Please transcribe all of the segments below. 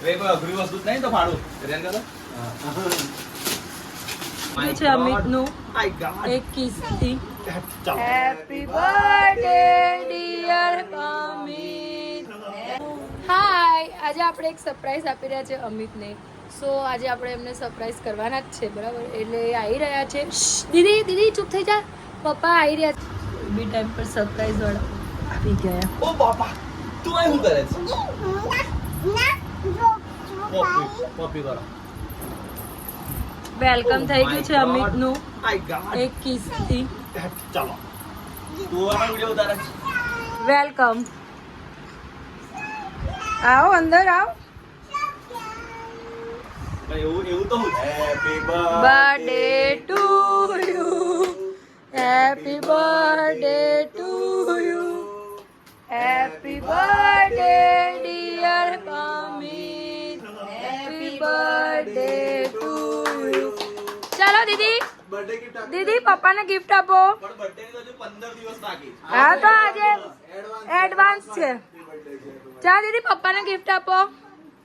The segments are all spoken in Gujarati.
અઘરી વસ્તુ જ નહીં તો ફાડું રેન કરો છે અમિતનું એક કિસ્સી હેપી બર્થડે ડિયર અમિત. હાય, આજે આપણે એક સરપ્રાઈઝ આપી રહ્યા છે અમિતને. સો આજે આપણે એમને સરપ્રાઈઝ કરવાના જ છે, બરાબર? એટલે એ આવી રહ્યા છે. દીદી દીદી ચૂપ થઈ જા, પપ્પા આવી રહ્યા છે. બી ટાઈમ પર સરપ્રાઈઝ વાળા આવી ગયા. ઓ બાપા તું આ શું કરે છે કોપી કરો વેલકમ થઈ ગયું છે અમિતનું આઈ ગોડ એક કિસ્સી. ચાલો તું આ વિડિયો ઉતારે છે વેલકમ. આવો અંદર આવો. એવું એવું તો હું happy birthday to you, happy birthday to you, happy birthday dear Amit, happy birthday to you. ચાલો દીદી બર્થડે ગિફ્ટ આપી દીદી પપ્પાને ગિફ્ટ આપો. પણ બર્થડે ની તો 15 દિવસ બાકી હા તો આજે એડવાન્સ છે. ચા દીદી પપ્પાને ગિફ્ટ આપો.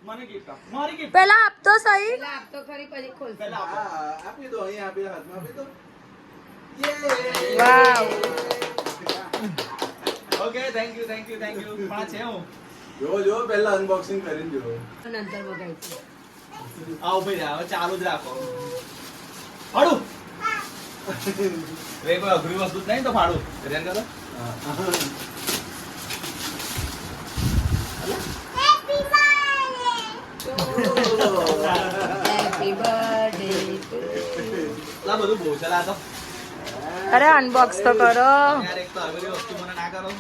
મને ગિફ્ટ આપ મારી ગિફ્ટ પેલા આપતો સહી. પહેલા આપો આપી દો અહીંયા આપી હાથમાં આપી દો વાવ. ઓકે થેન્ક યુ પાંચ છે હું જો પહેલા અનબોક્સિંગ કરીને જો નંતર બગાડશું. આવો ભાઈ હવે ચાલુ જ રાખો ફાડું રે કોઈ અઘરી વસ્તુ જ નહીં તો ફાડું રેન કરો હેપી બર્થડે. લા બધું બહુ ચલા તો અરે અનબોક્સ તો કરો. યાર એક તો અઘરી વસ્તુ મને ના કરો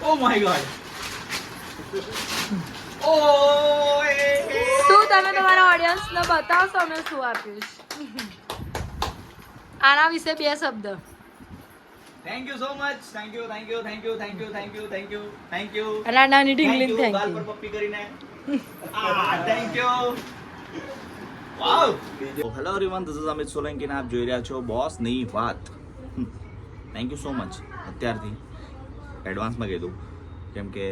ઓ માય ગોડ ઓ શું તમે તમારા ઓડિયન્સને બતાવશો અમે શું આપ્યું છે? આના વિશે બે શબ્દ. Thank you so much thank you અને આ નાની ઢીંગલી થેન્ક ગાલ યુ. પર પપ્પી કરીને thank you wow hello everyone this is Amit Solanki અને આપ જોઈ રહ્યા છો બોસ ની વાત. થેન્ક યુ સો મચ અત્યારથી એડવાન્સમાં કીધું કેમ કે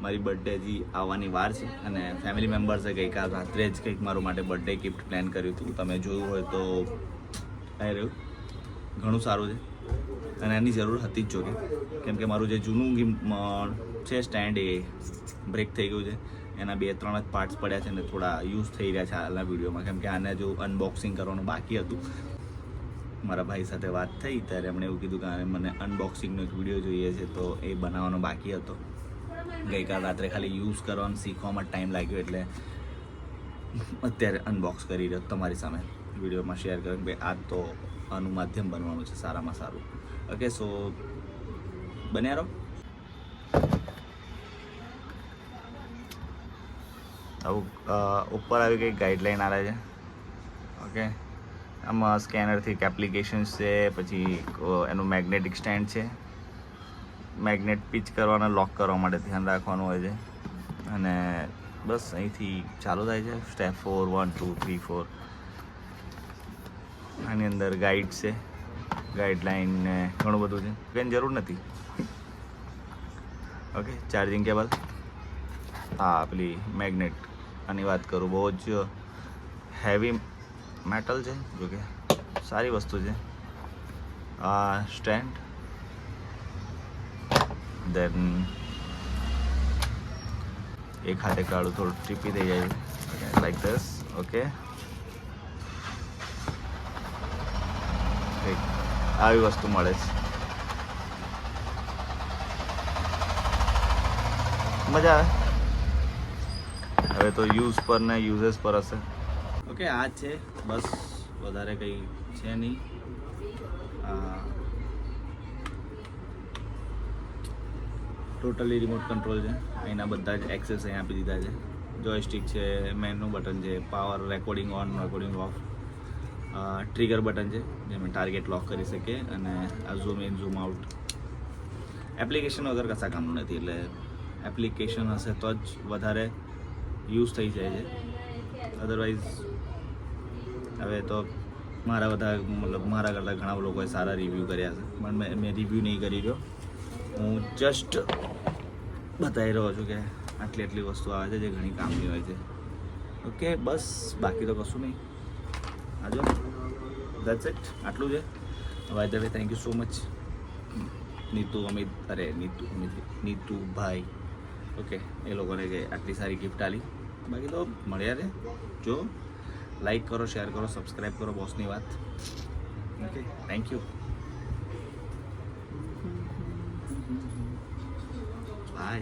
મારી બર્થડે હજી આવવાની વાર છે અને ફેમિલી મેમ્બર્સે ગઈકાલ રાત્રે જ કંઈક મારું માટે બર્થડે ગિફ્ટ પ્લાન કર્યું હતું. તમે જોયું હોય તો અહીં રહ્યું ઘણું સારું છે અને એની જરૂર હતી જ જોકે કેમ કે મારું જે જૂનું છે સ્ટેન્ડ એ બ્રેક થઈ ગયું છે. એના 2-3 જ પાર્ટ્સ પડ્યા છે અને થોડા યુઝ થઈ રહ્યા છે હાલના વિડીયોમાં કેમ કે આને જો અનબોક્સિંગ કરવાનું બાકી હતું. મારા ભાઈ સાથે વાત થઈ ત્યારે એમણે એવું કીધું કે મને અનબોક્સિંગનો એક વિડીયો જોઈએ છે તો એ બનાવવાનો બાકી હતો. ગઈકાલ રાત્રે ખાલી યુઝ કરવાનો શીખવામાં ટાઈમ લાગ્યો એટલે અત્યારે અનબોક્સ કરી રહ્યો તમારી સામે વિડીયોમાં શેર કર્યો કે ભાઈ આ તો આનું માધ્યમ બનવાનું છે સારામાં સારું. ઓકે સો બન્યા રહો. આવું ઉપર આવી કંઈક ગાઈડલાઈન આવે છે. ઓકે આમાં સ્કેનરથી એક એપ્લિકેશન્સ છે પછી એનું મેગ્નેટિક સ્ટેન્ડ છે. મેગ્નેટ પિચ કરવાના લોક કરવા માટે ધ્યાન રાખવાનું હોય છે અને બસ અહીંથી ચાલુ થાય છે સ્ટેપ 4 1 2 3 4. આની અંદર ગાઈડ છે ગાઈડલાઈન ને ઘણું બધું છે કંઈ જરૂર નથી. ઓકે ચાર્જિંગ કેબલ હા પેલી મેગ્નેટ આની વાત કરું બહુ જ હેવી મેટલ છે જોકે સારી વસ્તુ છે. આ સ્ટેન્ડ દેન એક હાથે કાઢું થોડું ટીપી થઈ જાય લાઈક ધીસ. ઓકે આવી વસ્તુ મળે છે મજા આવે. હવે તો યુઝ પર ને યુઝેસ પર હશે. ઓકે આ છે બસ વધારે કંઈ છે નહીં. ટોટલી રિમોટ કંટ્રોલ છે. અહીંના બધા જ એક્સેસ અહીં આપી દીધા છે. જોયસ્ટિક છે, મેનનું બટન છે, power recording on recording of, trigger button છે જેમાં ટાર્ગેટ લોક કરી શકે અને આ zoom in zoom out. Application વગર કશા કામનું નથી એટલે એપ્લિકેશન હશે તો જ વધારે યુઝ થઈ જાય છે. અધરવાઇઝ હવે તો મારા કરતાં ઘણા લોકોએ સારા રિવ્યૂ કર્યા છે પણ મેં રિવ્યૂ નહીં કરી રહ્યો. હું જસ્ટ બતાવી રહ્યો છું કે આટલી વસ્તુ આવે છે જે ઘણી કામની હોય છે. ઓકે બસ બાકી તો કશું નહીં. આજો દેટ્સ ઇટ, આટલું છે. By the way thank you so much Nitu bhai, okay, એ લોકોને કે આટલી સારી ગિફ્ટ આલી. બાકી તો મળ્યા રે. જો લાઈક કરો, શેર કરો, સબસ્ક્રાઈબ કરો બોસની વાત. Okay thank you. બાય.